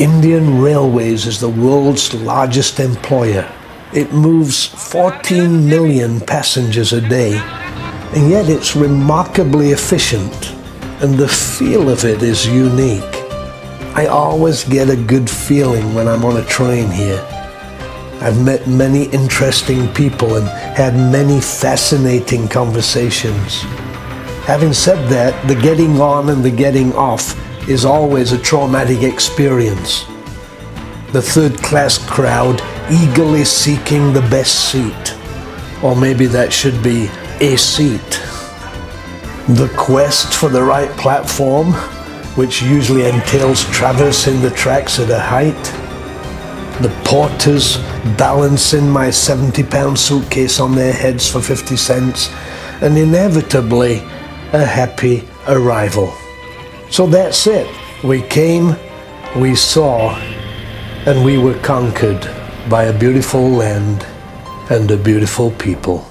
Indian Railways is the world's largest employer. It moves 14 million passengers a day, and yet it's remarkably efficient, and the feel of it is unique. I always get a good feeling when I'm on a train here. I've met many interesting people and had many fascinating conversations. Having said that, the getting on and the getting off is always a traumatic experience. The third-class crowd eagerly seeking the best seat, or maybe that should be a seat. The quest for the right platform, which usually entails traversing the tracks at a height. The porters balancing my 70-pound suitcase on their heads for 50 cents, and inevitably a happy arrival. So that's it. We came, we saw, and we were conquered by a beautiful land and a beautiful people.